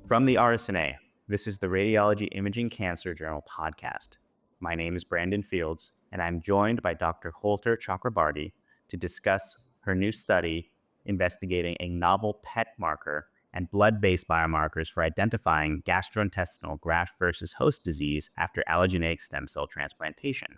From the RSNA, this is the Radiology Imaging Cancer Journal podcast. My name is Brandon Fields, and I'm joined by Dr. Holter-Chakrabarty to discuss her new study investigating a novel PET marker and blood-based biomarkers for identifying gastrointestinal graft-versus-host disease after allogeneic stem cell transplantation.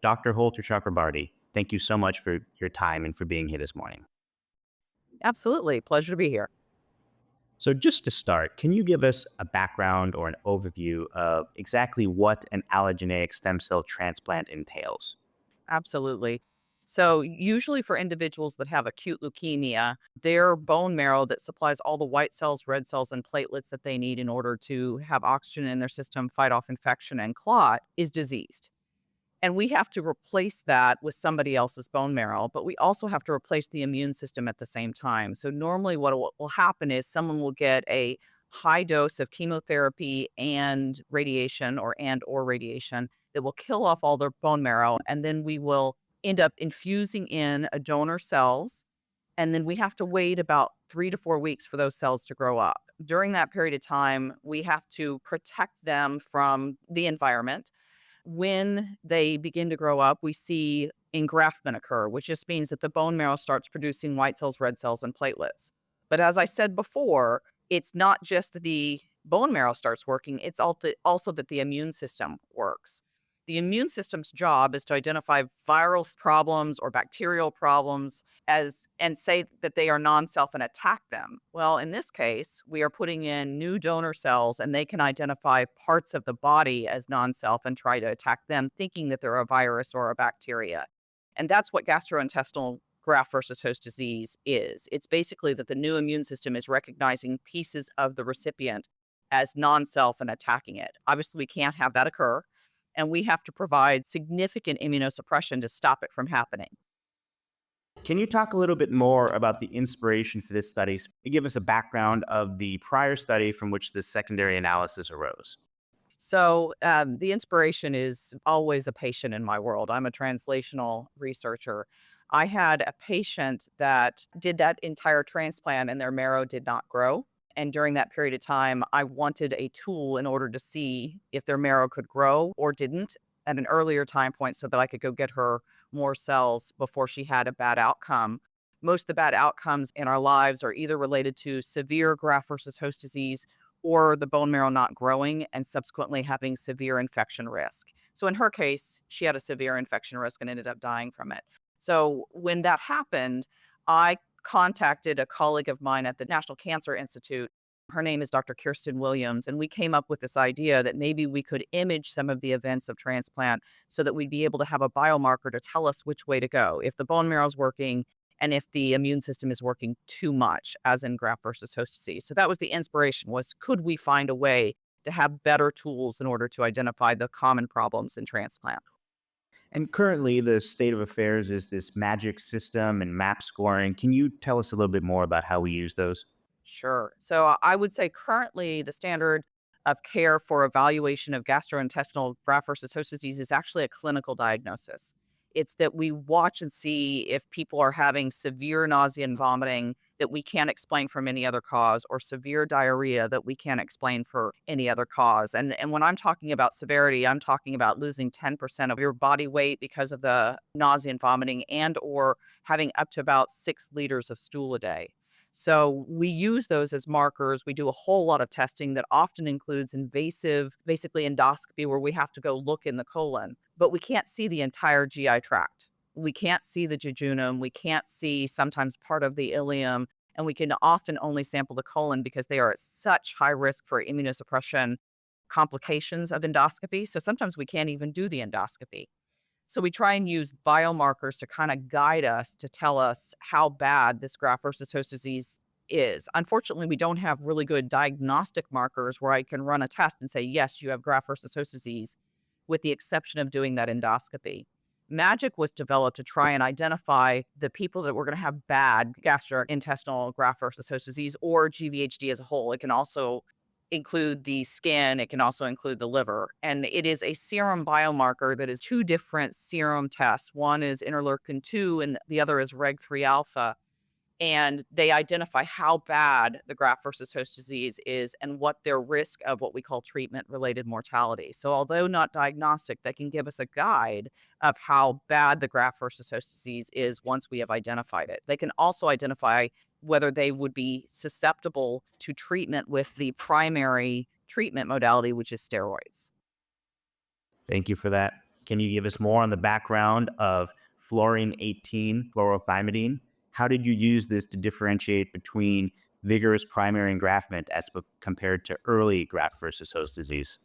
Dr. Holter-Chakrabarty, thank you so much for your time and for being here this morning. Absolutely. Pleasure to be here. So just to start, can you give us a background or an overview of exactly what an allogeneic stem cell transplant entails? Absolutely. So, usually for individuals that have acute leukemia, their bone marrow that supplies all the white cells, red cells, and platelets that they need in order to have oxygen in their system, fight off infection, and clot is diseased. And we have to replace that with somebody else's bone marrow, but we also have to replace the immune system at the same time. So normally what will happen is someone will get a high dose of chemotherapy and radiation or radiation that will kill off all their bone marrow. And then we will end up infusing in a donor cells. And then we have to wait about 3 to 4 weeks for those cells to grow up. During that period of time, we have to protect them from the environment. When they begin to grow up, we see engraftment occur, which just means that the bone marrow starts producing white cells, red cells, and platelets. But as I said before, it's not just that the bone marrow starts working, it's also that the immune system works. The immune system's job is to identify viral problems or bacterial problems and say that they are non-self and attack them. Well, in this case, we are putting in new donor cells and they can identify parts of the body as non-self and try to attack them, thinking that they're a virus or a bacteria. And that's what gastrointestinal graft-versus-host disease is. It's basically that the new immune system is recognizing pieces of the recipient as non-self and attacking it. Obviously, we can't have that occur, and we have to provide significant immunosuppression to stop it from happening. Can you talk a little bit more about the inspiration for this study? Give us a background of the prior study from which this secondary analysis arose. So, the inspiration is always a patient in my world. I'm a translational researcher. I had a patient that did that entire transplant and their marrow did not grow. And during that period of time, I wanted a tool in order to see if their marrow could grow or didn't at an earlier time point so that I could go get her more cells before she had a bad outcome. Most of the bad outcomes in our lives are either related to severe graft versus host disease or the bone marrow not growing and subsequently having severe infection risk. So in her case, she had a severe infection risk and ended up dying from it. So when that happened, I contacted a colleague of mine at the National Cancer Institute. Her name is Dr. Kirsten Williams, and we came up with this idea that maybe we could image some of the events of transplant so that we'd be able to have a biomarker to tell us which way to go, if the bone marrow is working and if the immune system is working too much, as in graft versus host disease. So that was the inspiration, was could we find a way to have better tools in order to identify the common problems in transplant? And currently, the state of affairs is this magic system and map scoring. Can you tell us a little bit more about how we use those? Sure. So I would say currently the standard of care for evaluation of gastrointestinal graft versus host disease is actually a clinical diagnosis. It's that we watch and see if people are having severe nausea and vomiting that we can't explain from any other cause, or severe diarrhea that we can't explain for any other cause. And when I'm talking about severity, I'm talking about losing 10% of your body weight because of the nausea and vomiting, and or having up to about 6 liters of stool a day. So we use those as markers. We do a whole lot of testing that often includes invasive, basically endoscopy, where we have to go look in the colon, but we can't see the entire GI tract. We can't see the jejunum. We can't see sometimes part of the ileum, and we can often only sample the colon because they are at such high risk for immunosuppression complications of endoscopy. So sometimes we can't even do the endoscopy. So we try and use biomarkers to kind of guide us to tell us how bad this graft versus host disease is. Unfortunately, we don't have really good diagnostic markers where I can run a test and say, yes, you have graft versus host disease, with the exception of doing that endoscopy. MAGIC was developed to try and identify the people that were going to have bad gastrointestinal graft versus host disease, or GVHD as a whole. It can also include the skin. It can also include the liver. And it is a serum biomarker that is two different serum tests. One is interleukin 2 and the other is reg 3 alpha. and they identify how bad the graft versus host disease is and what their risk of what we call treatment related mortality. So, although not diagnostic, they can give us a guide of how bad the graft versus host disease is once we have identified it. They can also identify whether they would be susceptible to treatment with the primary treatment modality, which is steroids. Thank you for that. Can you give us more on the background of fluorine 18 fluorothymidine? How did you use this to differentiate between vigorous primary engraftment as compared to early graft versus host disease?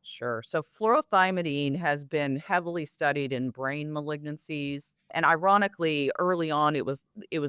Sure. So fluorothymidine has been heavily studied in brain malignancies, and ironically, early on, it was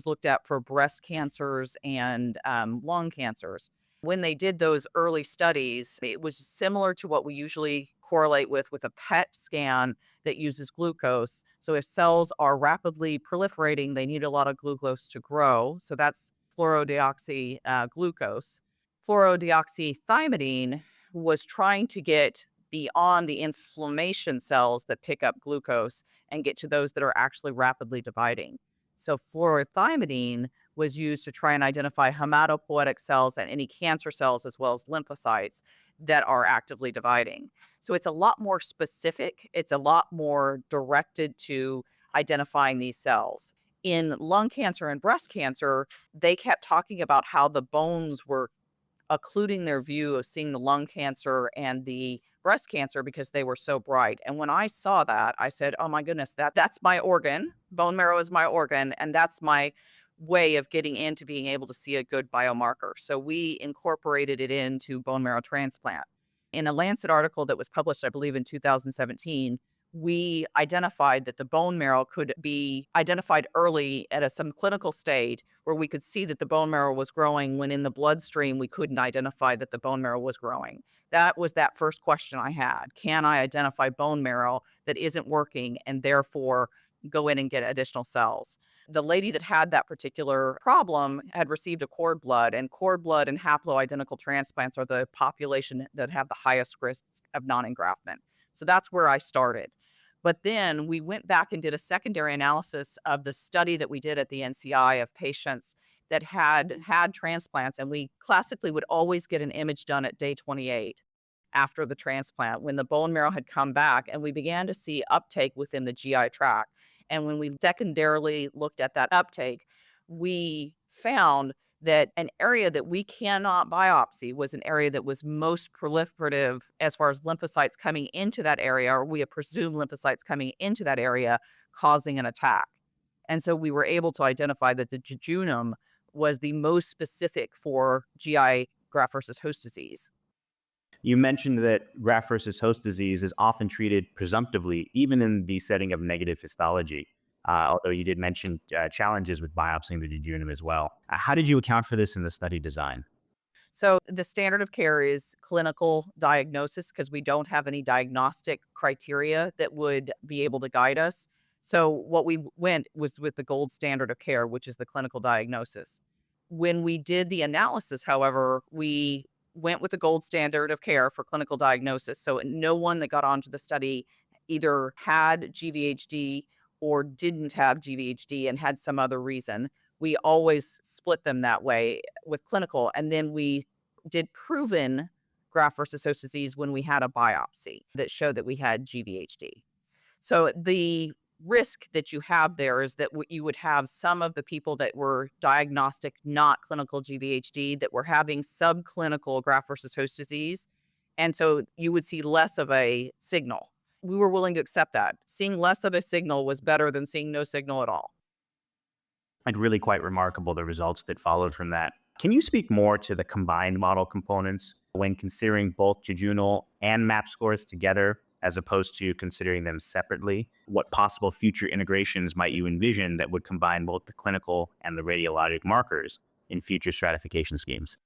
looked at for breast cancers and lung cancers. When they did those early studies, it was similar to what we usually correlate with a PET scan that uses glucose. So if cells are rapidly proliferating, they need a lot of glucose to grow. So that's fluorodeoxy glucose. Fluorodeoxythymidine was trying to get beyond the inflammation cells that pick up glucose and get to those that are actually rapidly dividing. So fluorothymidine was used to try and identify hematopoietic cells and any cancer cells as well as lymphocytes that are actively dividing. So it's a lot more specific. It's a lot more directed to identifying these cells. In lung cancer and breast cancer, they kept talking about how the bones were occluding their view of seeing the lung cancer and the breast cancer because they were so bright. And when I saw that, I said, "Oh my goodness, that's my organ. Bone marrow is my organ, and that's my way of getting into being able to see a good biomarker." So we incorporated it into bone marrow transplant. In a Lancet article that was published, I believe in 2017, we identified that the bone marrow could be identified early at some clinical state where we could see that the bone marrow was growing when in the bloodstream we couldn't identify that the bone marrow was growing. That was that first question I had. Can I identify bone marrow that isn't working and therefore go in and get additional cells? The lady that had that particular problem had received a cord blood, and cord blood and haploidentical transplants are the population that have the highest risks of non-engraftment. So that's where I started. But then we went back and did a secondary analysis of the study that we did at the NCI of patients that had transplants. And we classically would always get an image done at day 28 after the transplant when the bone marrow had come back. And we began to see uptake within the GI tract. And when we secondarily looked at that uptake, we found that an area that we cannot biopsy was an area that was most proliferative as far as lymphocytes coming into that area, or we have presumed lymphocytes coming into that area causing an attack. And so we were able to identify that the jejunum was the most specific for GI graft versus host disease. You mentioned that graft versus host disease is often treated presumptively, even in the setting of negative histology. Although you did mention challenges with biopsying the jejunum as well. How did you account for this in the study design? So the standard of care is clinical diagnosis because we don't have any diagnostic criteria that would be able to guide us. So what we went was with the gold standard of care, which is the clinical diagnosis. When we did the analysis, however, we went with the gold standard of care for clinical diagnosis. So no one that got onto the study either had GVHD or didn't have GVHD and had some other reason. We always split them that way with clinical. And then we did proven graft versus host disease when we had a biopsy that showed that we had GVHD. So the risk that you have there is that you would have some of the people that were diagnostic, not clinical GVHD, that were having subclinical graft versus host disease. And so you would see less of a signal. We were willing to accept that. Seeing less of a signal was better than seeing no signal at all. And really quite remarkable the results that followed from that. Can you speak more to the combined model components when considering both jejunal and MAP scores together, as opposed to considering them separately? What possible future integrations might you envision that would combine both the clinical and the radiologic markers in future stratification schemes?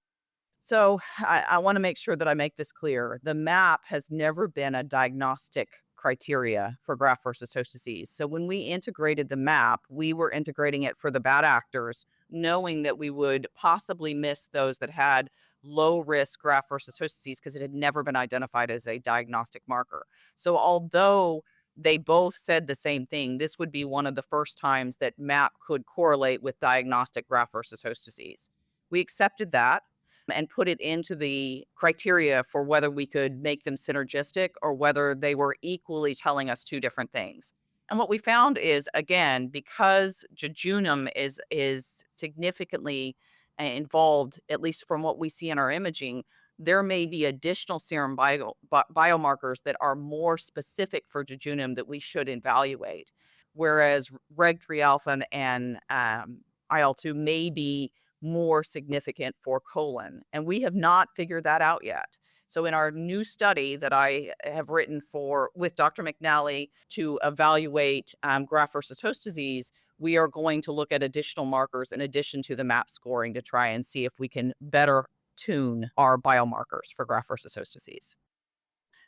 So I want to make sure that I make this clear. The MAP has never been a diagnostic criteria for graft versus host disease. So when we integrated the MAP, we were integrating it for the bad actors, knowing that we would possibly miss those that had low risk graft versus host disease because it had never been identified as a diagnostic marker. So although they both said the same thing. This would be one of the first times that MAP could correlate with diagnostic graft versus host disease. We accepted that and put it into the criteria for whether we could make them synergistic or whether they were equally telling us two different things. And what we found is, again, because jejunum is significantly involved, at least from what we see in our imaging, there may be additional serum biomarkers that are more specific for jejunum that we should evaluate. Whereas reg3 alpha and IL-2 may be more significant for colon. And we have not figured that out yet. So in our new study that I have written for with Dr. McNally to evaluate graft versus host disease, we are going to look at additional markers in addition to the MAP scoring to try and see if we can better tune our biomarkers for graft versus host disease.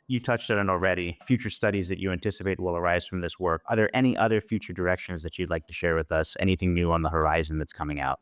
You touched on it already. Future studies that you anticipate will arise from this work. Are there any other future directions that you'd like to share with us? Anything new on the horizon that's coming out?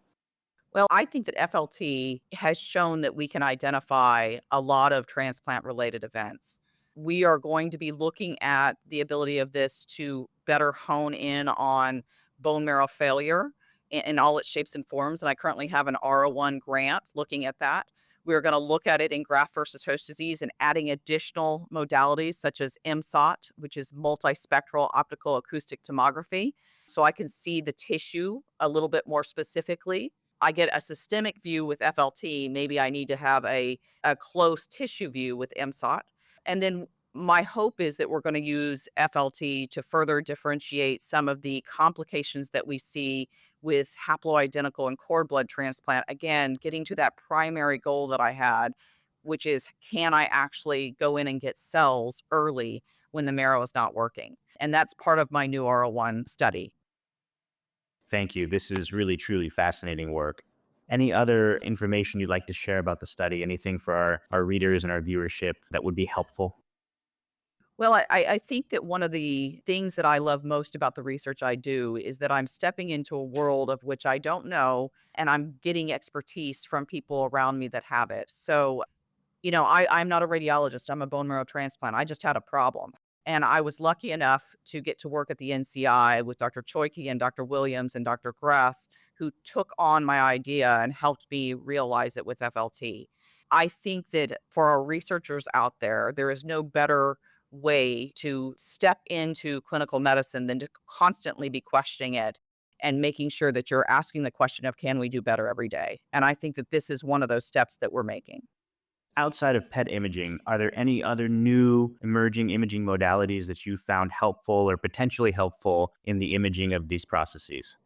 Well, I think that FLT has shown that we can identify a lot of transplant related events. We are going to be looking at the ability of this to better hone in on bone marrow failure in all its shapes and forms. And I currently have an R01 grant looking at that. We're going to look at it in graft versus host disease and adding additional modalities such as MSOT, which is multispectral optical acoustic tomography. So I can see the tissue a little bit more specifically. I get a systemic view with FLT. Maybe I need to have a close tissue view with MSOT. And then my hope is that we're going to use FLT to further differentiate some of the complications that we see with haploidentical and cord blood transplant. Again, getting to that primary goal that I had, which is can I actually go in and get cells early when the marrow is not working? And that's part of my new R01 study. Thank you. This is really, truly fascinating work. Any other information you'd like to share about the study? Anything for our readers and our viewership that would be helpful? Well, I think that one of the things that I love most about the research I do is that I'm stepping into a world of which I don't know, and I'm getting expertise from people around me that have it. So I'm not a radiologist. I'm a bone marrow transplant. I just had a problem. And I was lucky enough to get to work at the NCI with Dr. Choike and Dr. Williams and Dr. Gress, who took on my idea and helped me realize it with FLT. I think that for our researchers out there, there is no better way to step into clinical medicine than to constantly be questioning it and making sure that you're asking the question of, can we do better every day? And I think that this is one of those steps that we're making. Outside of PET imaging, are there any other new emerging imaging modalities that you found helpful or potentially helpful in the imaging of these processes?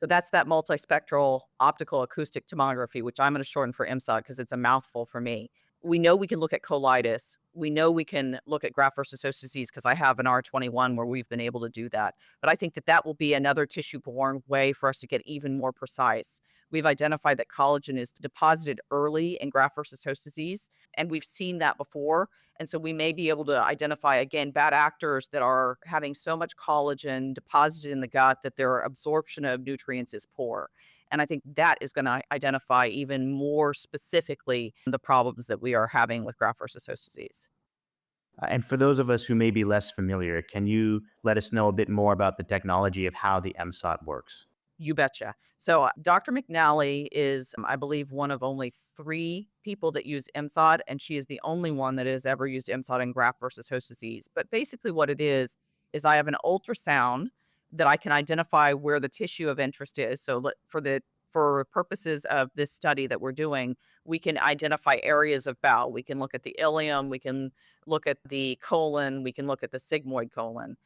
So that's that multispectral optical acoustic tomography, which I'm going to shorten for MSOT because it's a mouthful for me. We know we can look at colitis. We know we can look at graft versus host disease because I have an R21 where we've been able to do that. But I think that that will be another tissue-borne way for us to get even more precise. We've identified that collagen is deposited early in graft versus host disease, and we've seen that before. And so we may be able to identify, again, bad actors that are having so much collagen deposited in the gut that their absorption of nutrients is poor. And I think that is going to identify even more specifically the problems that we are having with graft versus host disease. And for those of us who may be less familiar, can you let us know a bit more about the technology of how the MSOT works? You betcha. So, Dr. McNally is, I believe, one of only three people that use MSOD, and she is the only one that has ever used MSOD in graft versus host disease. But basically, what it is I have an ultrasound that I can identify where the tissue of interest is. So, for purposes of this study that we're doing, we can identify areas of bowel. We can look at the ileum, we can look at the colon, we can look at the sigmoid colon.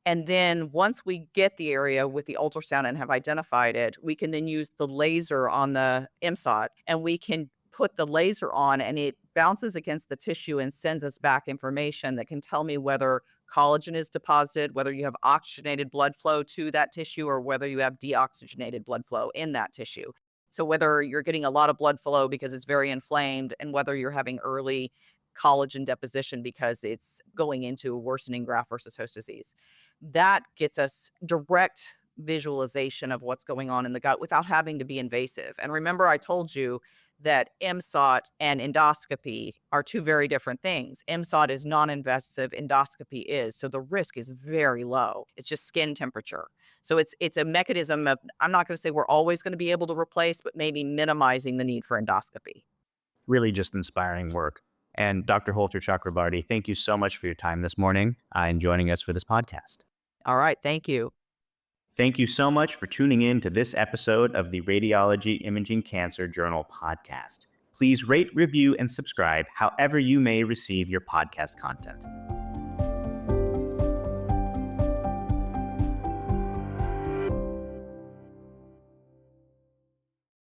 And then once we get the area with the ultrasound and have identified it, we can then use the laser on the MSOT and we can put the laser on and it bounces against the tissue and sends us back information that can tell me whether collagen is deposited, whether you have oxygenated blood flow to that tissue or whether you have deoxygenated blood flow in that tissue. So whether you're getting a lot of blood flow because it's very inflamed and whether you're having early collagen deposition because it's going into worsening graft versus host disease. That gets us direct visualization of what's going on in the gut without having to be invasive. And remember, I told you that MSOT and endoscopy are two very different things. MSOT is non-invasive, endoscopy is, so the risk is very low. It's just skin temperature. So it's a mechanism of, I'm not going to say we're always going to be able to replace, but maybe minimizing the need for endoscopy. Really just inspiring work. And Dr. Holter-Chakrabarty, thank you so much for your time this morning and joining us for this podcast. All right, thank you. Thank you so much for tuning in to this episode of the Radiology Imaging Cancer Journal podcast. Please rate, review, and subscribe however you may receive your podcast content.